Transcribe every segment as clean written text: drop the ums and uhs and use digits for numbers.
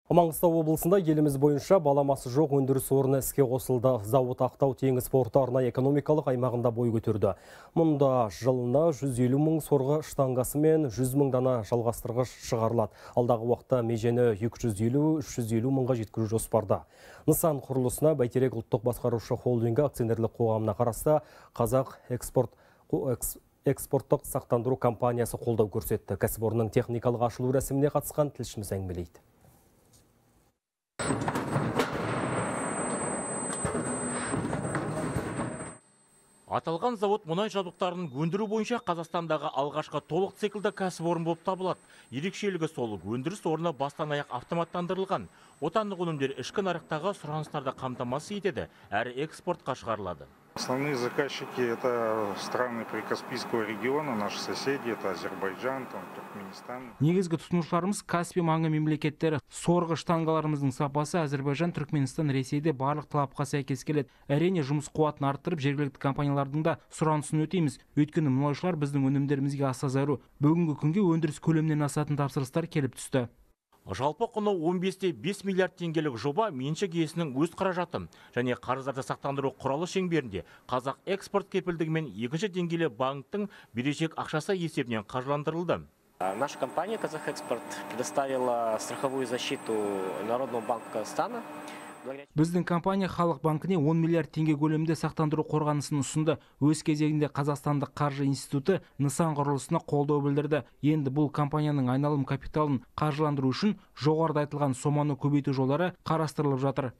Маңғыстау облысында еліміз бойынша баламасы жоқ өндіріс орны іске қосылды. Зауыт Ақтау теңіз порты арнайы экономикалық аймағында бой көтерді. Мұнда жылына 150 мың сорғы штангасы мен 100 мың дана жалғастырғыш шығарылады. Алдағы уақытта межені 250-350 мыңға жеткізу жоспарда. Нысан құрылысына Бәйтерек ұлттық басқарушы холдингі акционерлік қоғамына қарасты Қазақ экспорттық сақтандыру компаниясы қолдау көрсетті. Кәсіпорынның техникалық ашылу рәсіміне қатысқан тілшіміз әңгімелейді. Аталған завод мұнай жабдықтарын өндіру бойынша Қазақстандағы алғашқы толық циклді кәсіпорын болып табылады. Ерекшелігі сол, өндіріс орны бастан аяқ автоматтандырылған. Отандық өнімдер ішкі нарықтағы сұраныстарды қамтамасыз етеді, әрі экспортқа шығарылады. Основные заказчики – это страны Прикаспийского региона, наши соседи, это Азербайджан, Түркменистан. Негізгі тұтынушыларымыз Каспий маңы мемлекеттері. Сорғы штангаларымыздың сапасы Азербайджан, Түркменстан, Ресейде барлық талапқа сәйкес келеді. Әрине жұмыс қуатын арттырып, жергілікті компаниялардың да сұранысын өтейміз. Өйткені мұнайшылар біздің өнімдерімізге аса зәру. Бүгінгі күнге өндіріс көлемінен асатын тапсырыстар келіп түсті. Жалпы құны 15-5 миллиард теңгелік жоба меншік иесінің өз қаражаты және қарыздарды сақтандыру құралы шеңберінде Қазақ экспорт кепілдігімен екінші деңгейлі банктың берешек ақшасы есебінен қаржыландырылды. Наша компания Казах Экспорт предоставила страховую защиту Народного банка Казахстана. Біздің компания Халық банкіне 10 миллиард теңге көлемінде сақтандыру қорғанысын ұсынды. Өз кезегінде Қазақстандық қаржы институты нысан құрылысына қолдау білдірді. Енді бұл компанияның айналым капиталын қаржыландыру үшін жоғарыда айтылған соманы көбейту жолдары қарастырылып жатыр.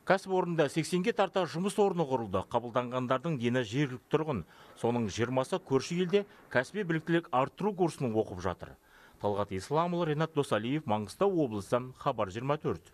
Кәсіпорында 80-ге тарта жұмыс орны құрылды. Қабылданғандардың дені жергілікті тұрғын. Соның 20-сы көрші елде кәсіби біліктілік арттыру курсының оқып жатыр. Талғат Исламұлы, Ренат Досалиев, Маңғыстау облысы, Хабар 24.